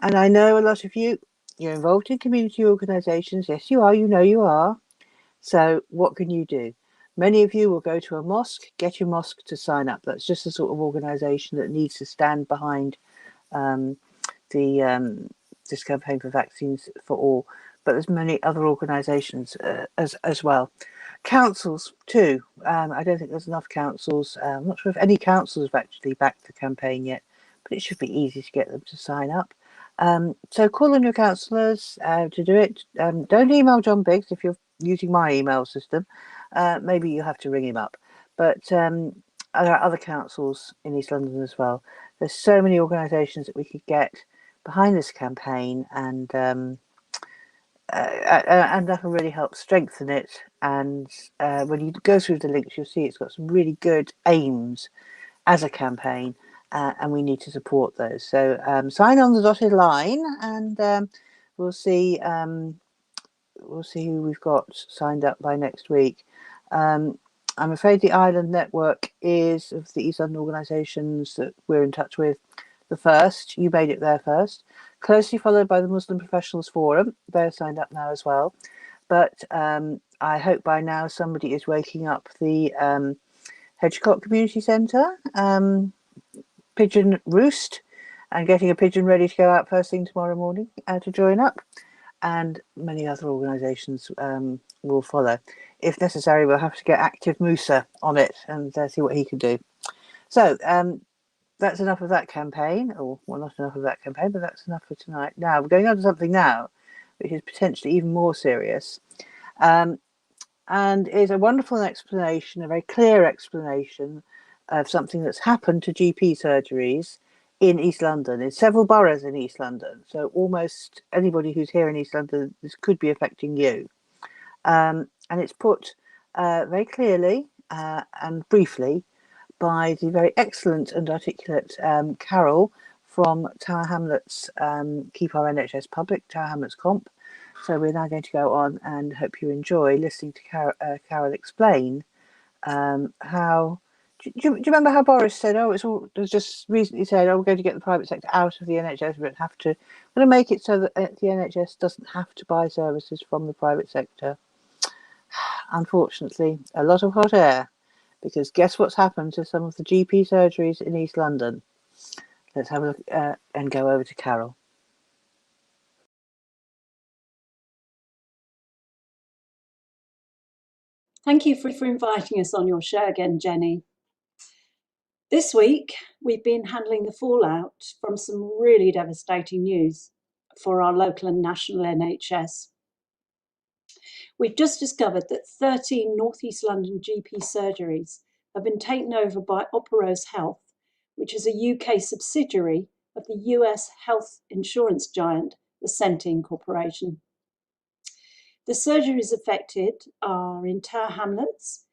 Speaker 1: And I know a lot of you, you're involved in community organisations. Yes, you are. You know you are. So what can you do? Many of you will go to a mosque, get your mosque to sign up. That's just the sort of organisation that needs to stand behind this campaign for Vaccines for All. But there's many other organisations as well. Councils too. I don't think there's enough councils. I'm not sure if any councils have actually backed the campaign yet, but it should be easy to get them to sign up. So call on your councillors to do it. Don't email John Biggs if you're using my email system. Maybe you have to ring him up. But there are other councils in East London as well. There's so many organisations that we could get behind this campaign, and that will really help strengthen it. And when you go through the links, you'll see it's got some really good aims as a campaign, and we need to support those. So sign on the dotted line, and we'll see who we've got signed up by next week. I'm afraid the Island Network is, of the East London organisations that we're in touch with, the first. You made it there first. Closely followed by the Muslim Professionals Forum. They're signed up now as well. But I hope by now somebody is waking up the Hedgecote Community Centre pigeon roost and getting a pigeon ready to go out first thing tomorrow morning to join up. And many other organisations will follow. If necessary, we'll have to get Active Musa on it and see what he can do. So that's enough of that campaign. Or, well, not enough of that campaign, but that's enough for tonight. Now, we're going on to something now, which is potentially even more serious. And is a wonderful explanation, a very clear explanation of something that's happened to GP surgeries in East London, in several boroughs in East London. So almost anybody who's here in East London, this could be affecting you. And it's put very clearly and briefly by the very excellent and articulate Carol from Tower Hamlets Keep Our NHS Public, Tower Hamlets Comp. So we're now going to go on and hope you enjoy listening to Carol explain how. Do you remember how Boris said, "Oh, it was just recently said, oh, we're going to get the private sector out of the NHS. We don't have to. We're going to make it so that the NHS doesn't have to buy services from the private sector." Unfortunately, a lot of hot air, because guess what's happened to some of the GP surgeries in East London? Let's have a look and go over to Carol.
Speaker 5: Thank you for inviting us on your show again, Jenny. This week, we've been handling the fallout from some really devastating news for our local and national NHS. We've just discovered that 13 North East London GP surgeries have been taken over by Operos Health, which is a UK subsidiary of the US health insurance giant, the Centene Corporation. The surgeries affected are in Tower Hamlets,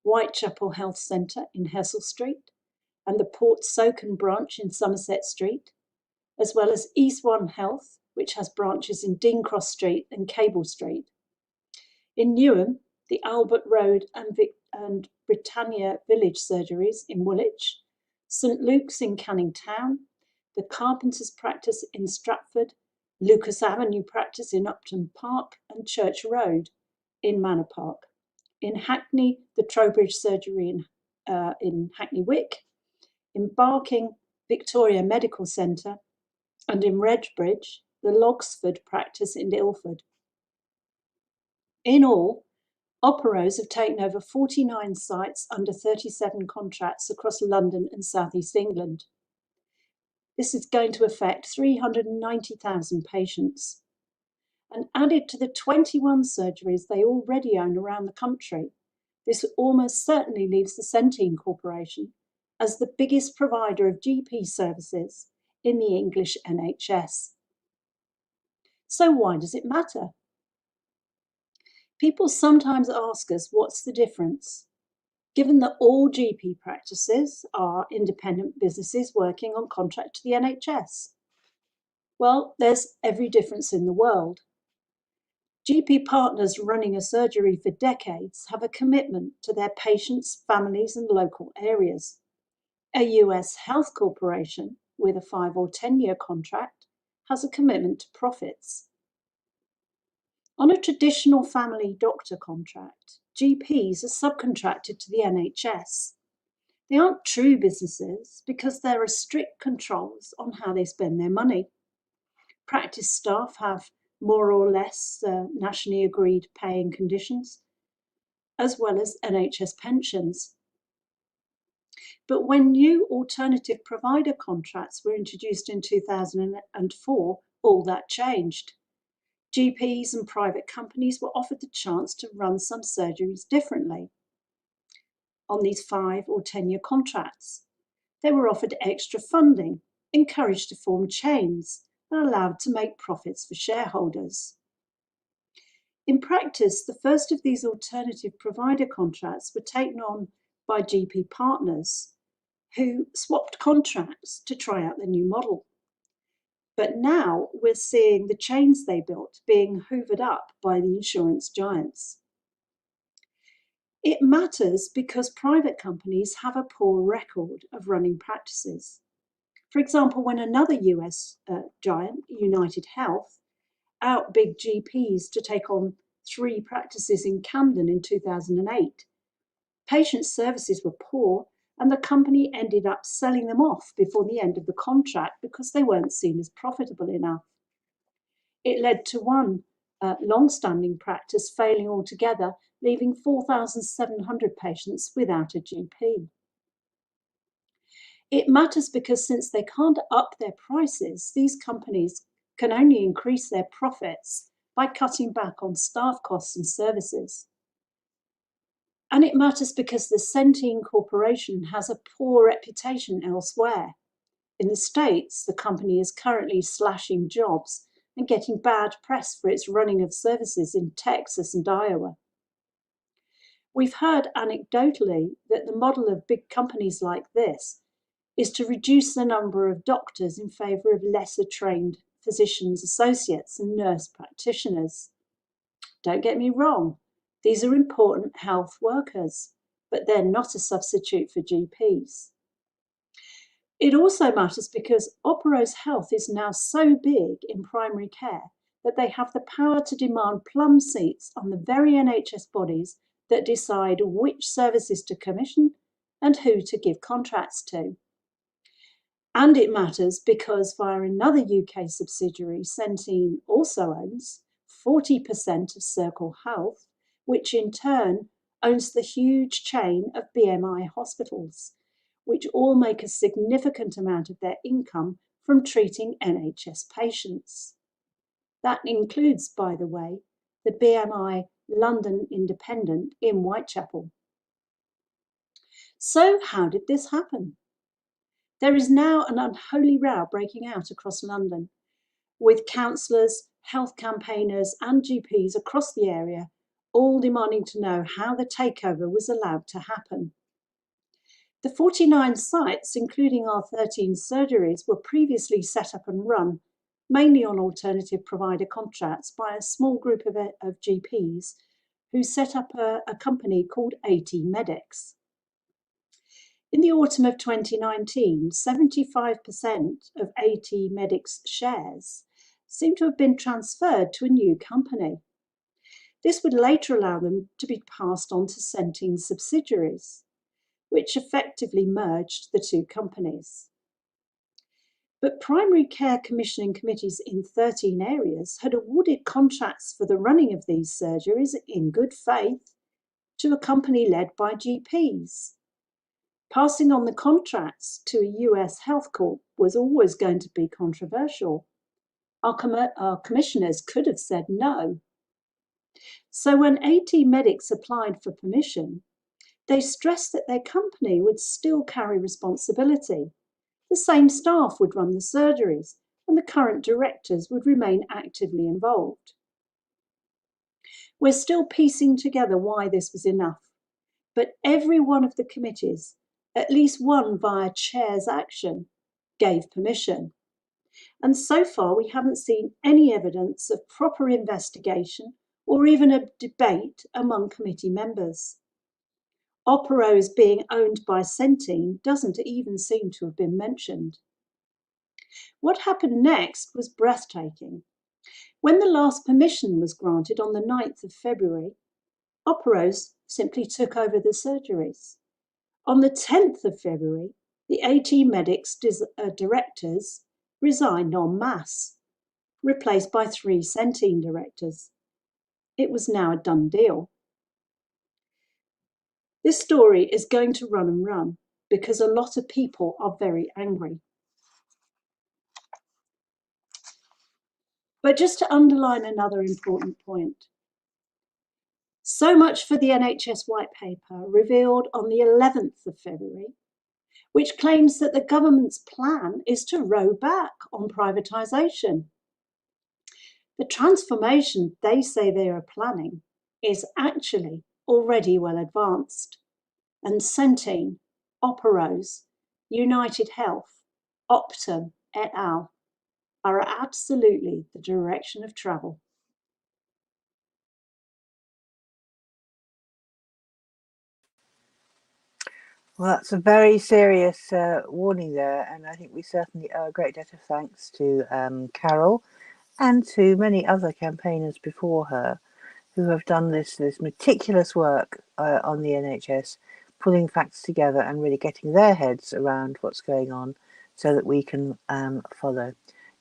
Speaker 5: Whitechapel Health Centre in Hessel Street, and the Port Soken branch in Somerset Street, as well as East One Health, which has branches in Dean Cross Street and Cable Street. In Newham, the Albert Road and Britannia Village surgeries in Woolwich, St Luke's in Canning Town, the Carpenter's practice in Stratford, Lucas Avenue practice in Upton Park, and Church Road in Manor Park. In Hackney, the Trowbridge surgery in Hackney Wick, in Barking, Victoria Medical Centre, and in Redbridge, the Logsford practice in Ilford. In all, Operos have taken over 49 sites under 37 contracts across London and South East England. This is going to affect 390,000 patients. And added to the 21 surgeries they already own around the country, this almost certainly leaves the Centene Corporation as the biggest provider of GP services in the English NHS. So why does it matter? People sometimes ask us what's the difference, given that all GP practices are independent businesses working on contract to the NHS. Well, there's every difference in the world. GP partners running a surgery for decades have a commitment to their patients, families, and local areas. A US health corporation with a 5 or 10-year contract has a commitment to profits. On a traditional family doctor contract, GPs are subcontracted to the NHS. They aren't true businesses because there are strict controls on how they spend their money. Practice staff have more or less nationally agreed pay and conditions, as well as NHS pensions. But when new alternative provider contracts were introduced in 2004, all that changed. GPs and private companies were offered the chance to run some surgeries differently. On these 5 or 10-year contracts, they were offered extra funding, encouraged to form chains, and allowed to make profits for shareholders. In practice, the first of these alternative provider contracts were taken on by GP partners who swapped contracts to try out the new model. But now we're seeing the chains they built being hoovered up by the insurance giants. It matters because private companies have a poor record of running practices. For example, when another US giant, United Health, outbid GPs to take on 3 practices in Camden in 2008, patient services were poor and the company ended up selling them off before the end of the contract because they weren't seen as profitable enough. It led to one long-standing practice failing altogether, leaving 4,700 patients without a GP. It matters because since they can't up their prices, these companies can only increase their profits by cutting back on staff costs and services. And it matters because the Centene Corporation has a poor reputation elsewhere. In the States, the company is currently slashing jobs and getting bad press for its running of services in Texas and Iowa. We've heard anecdotally that the model of big companies like this is to reduce the number of doctors in favour of lesser trained physicians associates and nurse practitioners. Don't get me wrong, these are important health workers, but they're not a substitute for GPs. It also matters because Operos Health is now so big in primary care that they have the power to demand plum seats on the very NHS bodies that decide which services to commission and who to give contracts to. And it matters because via another UK subsidiary, Centene also owns 40% of Circle Health, which in turn owns the huge chain of BMI hospitals, which all make a significant amount of their income from treating NHS patients. That includes, by the way, the BMI London Independent in Whitechapel. So how did this happen? There is now an unholy row breaking out across London, with councillors, health campaigners and GPs across the area all demanding to know how the takeover was allowed to happen. The 49 sites, including our 13 surgeries, were previously set up and run mainly on alternative provider contracts by a small group of GPs who set up a company called AT Medics. In the autumn of 2019, 75% of AT Medics shares seem to have been transferred to a new company. This would later allow them to be passed on to Centene subsidiaries, which effectively merged the two companies. But primary care commissioning committees in 13 areas had awarded contracts for the running of these surgeries in good faith to a company led by GPs. Passing on the contracts to a US health corp was always going to be controversial. Our commissioners could have said no. So when AT Medics applied for permission, they stressed that their company would still carry responsibility. The same staff would run the surgeries, and the current directors would remain actively involved. We're still piecing together why this was enough, but every one of the committees, at least one via chair's action, gave permission. And so far, we haven't seen any evidence of proper investigation or even a debate among committee members. Operos being owned by Centene doesn't even seem to have been mentioned. What happened next was breathtaking. When the last permission was granted on the 9th of February, Operos simply took over the surgeries. On the 10th of February, the AT Medics directors resigned en masse, replaced by 3 Centene directors. It was now a done deal. This story is going to run and run because a lot of people are very angry. But just to underline another important point, so much for the NHS White Paper revealed on the 11th of February, which claims that the government's plan is to row back on privatisation. The transformation they say they are planning is actually already well advanced, and Centene, Operos, United Health, Optum et al. Are absolutely the direction of travel.
Speaker 1: Well, that's a very serious warning there, and I think we certainly owe a great debt of thanks to Carol and to many other campaigners before her who have done this meticulous work on the NHS, pulling facts together and really getting their heads around what's going on so that we can follow.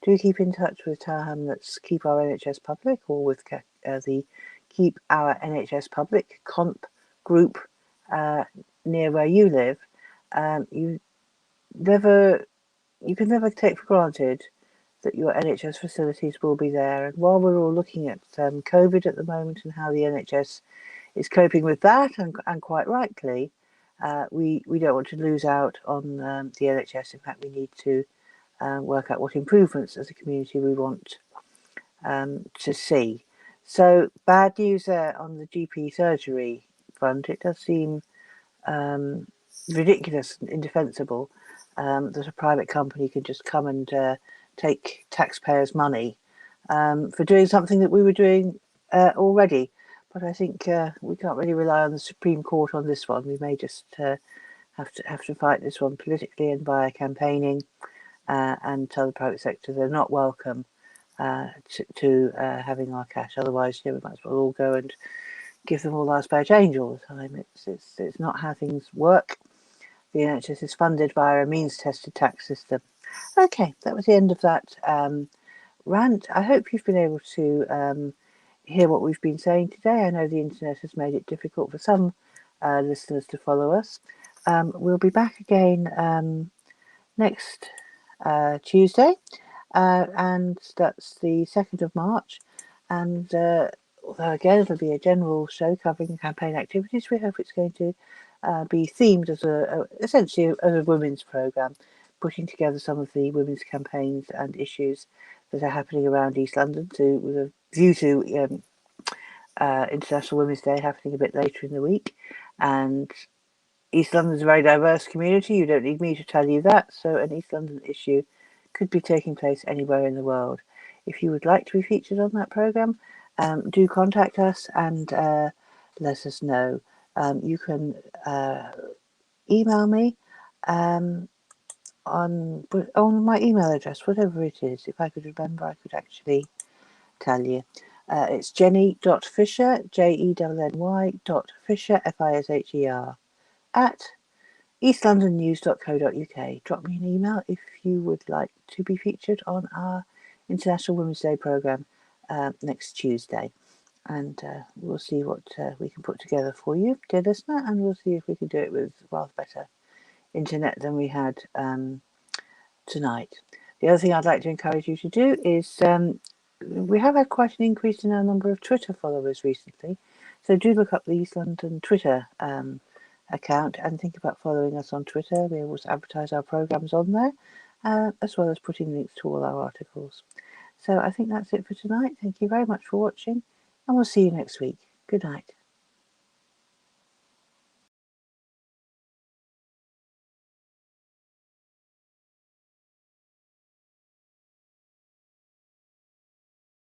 Speaker 1: Do keep in touch with Let's Keep Our NHS Public, or with the Keep Our NHS Public comp group near where you live. You can never take for granted that your NHS facilities will be there. And while we're all looking at COVID at the moment and how the NHS is coping with that, and quite rightly, we don't want to lose out on the NHS. In fact, we need to work out what improvements as a community we want to see. So bad news there on the GP surgery front. It does seem ridiculous and indefensible that a private company can just come and take taxpayers' money for doing something that we were doing already. But I think we can't really rely on the Supreme Court on this one. We may just have to fight this one politically and via campaigning and tell the private sector they're not welcome to having our cash. Otherwise, we might as well all go and give them all our spare change all the time. It's not how things work. The NHS is funded via a means-tested tax system. Okay, that was the end of that rant. I hope you've been able to hear what we've been saying today. I know the internet has made it difficult for some listeners to follow us. We'll be back again next Tuesday, and that's the 2nd of March. And although again it'll be a general show covering campaign activities, we hope it's going to be themed as essentially as a women's programme, putting together some of the women's campaigns and issues that are happening around East London with a view to International Women's Day happening a bit later in the week, and East London's a very diverse community. You don't need me to tell you that. So an East London issue could be taking place anywhere in the world. If you would like to be featured on that programme, do contact us and let us know. You can email me on my email address, whatever it is. If I could remember, I could actually tell you. It's jenny.fisher, jenny.fisher, FISHER, at eastlondonnews.co.uk. Drop me an email if you would like to be featured on our International Women's Day programme next Tuesday. And we'll see what we can put together for you, dear listener, and we'll see if we can do it with rather better internet than we had tonight. The other thing I'd like to encourage you to do is we have had quite an increase in our number of Twitter followers recently, so do look up the East London Twitter account and think about following us on Twitter. We always advertise our programmes on there, as well as putting links to all our articles. So I think that's it for tonight. Thank you very much for watching, and we'll see you next week. Good night.